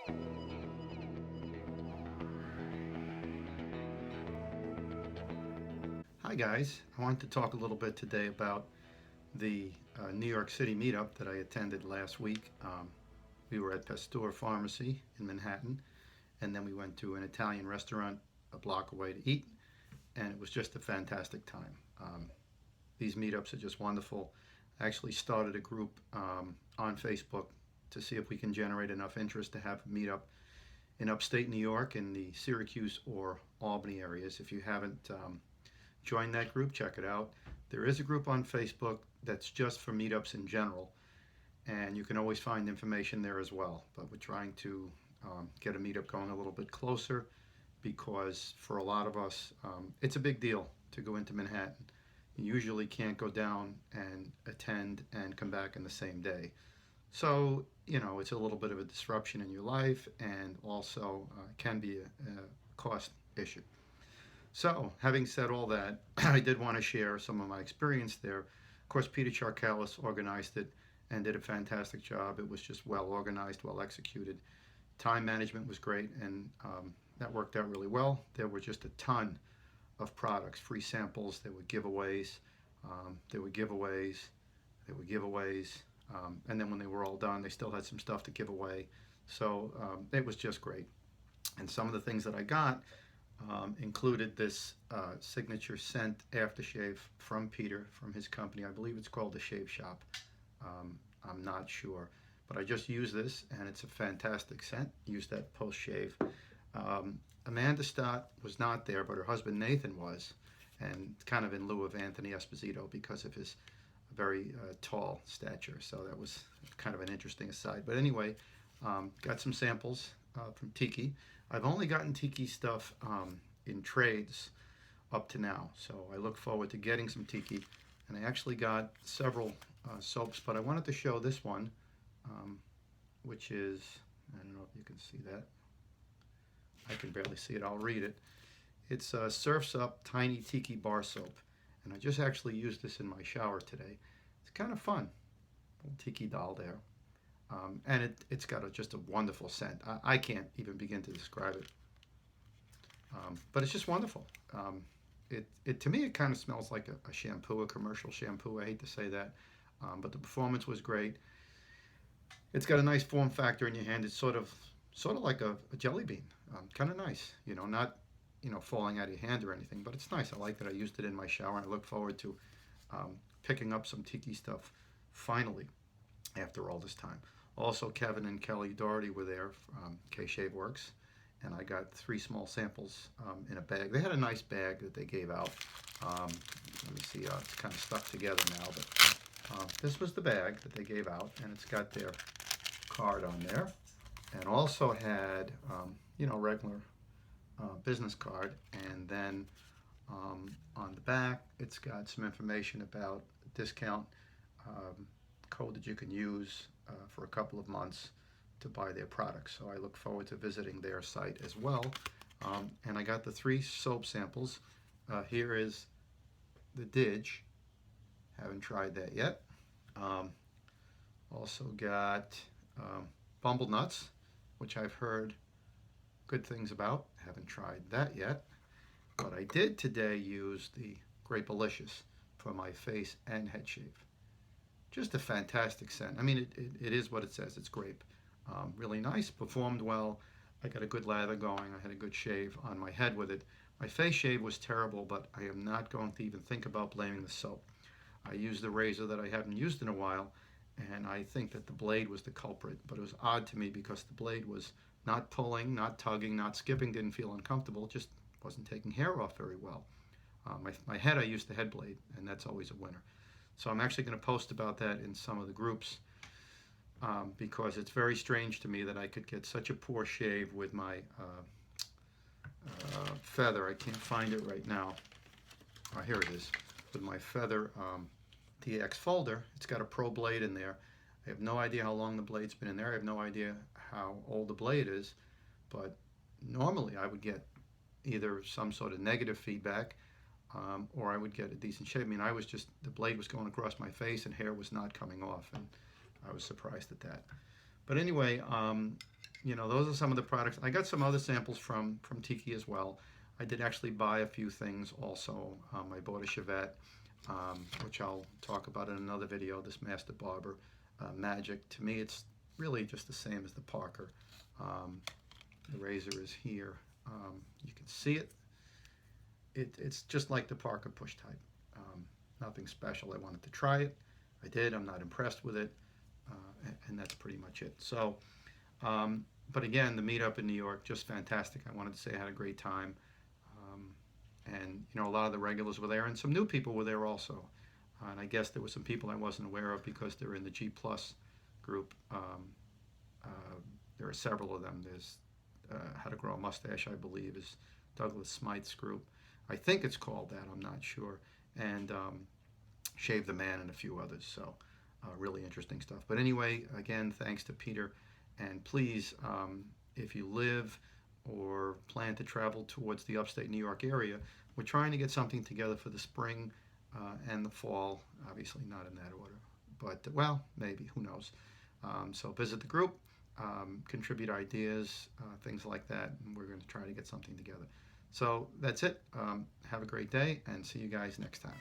Hi guys, I wanted to talk a little bit today about the New York City meetup that I attended last week. We were at Pasteur Pharmacy in Manhattan, and then we went to an Italian restaurant a block away to eat, and it was just a fantastic time. These meetups are just wonderful. I actually started a group on Facebook to see if we can generate enough interest to have a meetup in upstate New York in the Syracuse or Albany areas. If you haven't join that group, check it out. There is a group on Facebook that's just for meetups in general, and you can always find information there as well. But we're trying to get a meetup going a little bit closer because for a lot of us, it's a big deal to go into Manhattan. You usually can't go down and attend and come back in the same day. So, it's a little bit of a disruption in your life, and also can be a cost issue. So, having said all that, I did want to share some of my experience there. Of course, Peter Charkalis organized it and did a fantastic job. It was just well organized, well executed. Time management was great, and that worked out really well. There were just a ton of products, free samples. There were giveaways. There were giveaways. There were giveaways. And then when they were all done, they still had some stuff to give away. So it was just great. And some of the things that I got included this signature scent aftershave from Peter, from his company. I believe it's called the Shave Shop. I'm not sure. But I just used this, and it's a fantastic scent. Used that post-shave. Amanda Stott was not there, but her husband Nathan was, and kind of in lieu of Anthony Esposito because of his very tall stature. So that was kind of an interesting aside. But anyway, got some samples from Tiki. I've only gotten Tiki stuff in trades up to now, so I look forward to getting some Tiki. And I actually got several soaps, but I wanted to show this one, which is, I don't know if you can see that. I can barely see it. I'll read it. It's Surf's Up Tiny Tiki Bar Soap, and I just actually used this in my shower today. It's kind of fun. Little tiki doll there. And it's got just a wonderful scent. I can't even begin to describe it. But it's just wonderful. To me, it kind of smells like a shampoo, a commercial shampoo. I hate to say that. But the performance was great. It's got a nice form factor in your hand. It's sort of like a jelly bean. Kind of nice. Not falling out of your hand or anything, but it's nice. I like that. I used it in my shower, and I look forward to picking up some Tiki stuff finally after all this time. Also, Kevin and Kelly Doherty were there from K-Shave Works, and I got 3 small samples in a bag. They had a nice bag that they gave out. Let me see, it's kind of stuck together now, but this was the bag that they gave out, and it's got their card on there, and also had, regular business card, and then on the back it's got some information about a discount code that you can use for a couple of months to buy their products. So I look forward to visiting their site as well. And I got the 3 soap samples. Here is the Dig. Haven't tried that yet. Also got Bumble Nuts, which I've heard good things about. Haven't tried that yet. But I did today use the Grapelicious for my face and head shave. Just a fantastic scent. I mean, it is what it says. It's grape. Really nice. Performed well. I got a good lather going. I had a good shave on my head with it. My face shave was terrible, but I am not going to even think about blaming the soap. I used the razor that I haven't used in a while, and I think that the blade was the culprit. But it was odd to me because the blade was not pulling, not tugging, not skipping, didn't feel uncomfortable, just wasn't taking hair off very well. My head, I used the head blade, and that's always a winner. So I'm actually going to post about that in some of the groups because it's very strange to me that I could get such a poor shave with my feather. I can't find it right now. Oh, here it is. With my feather DX folder, it's got a pro blade in there. I have no idea how long the blade's been in there. I have no idea how old the blade is, but normally I would get either some sort of negative feedback or I would get a decent shave. I mean, the blade was going across my face and hair was not coming off, and I was surprised at that. But anyway, those are some of the products. I got some other samples from Tiki as well. I did actually buy a few things also. I bought a Chevette, which I'll talk about in another video. This Master Barber Magic. To me, it's really just the same as the Parker. The razor is here. You can see it. It's just like the Parker push type. Nothing special. I wanted to try it. I did. I'm not impressed with it, and that's pretty much it. So, but again, the meetup in New York, just fantastic. I wanted to say I had a great time, and a lot of the regulars were there, and some new people were there also. And I guess there were some people I wasn't aware of because they're in the G Plus group. There are several of them. There's How to Grow a Mustache, I believe, is Douglas Smythe's group. I think it's called that. I'm not sure. And Shave the Man and a few others. So really interesting stuff. But anyway, again, thanks to Peter. And please, if you live or plan to travel towards the upstate New York area, we're trying to get something together for the spring and the fall. Obviously not in that order. But, well, maybe. Who knows? So visit the group. Contribute ideas, things like that, and we're going to try to get something together. So that's it. Have a great day, and see you guys next time.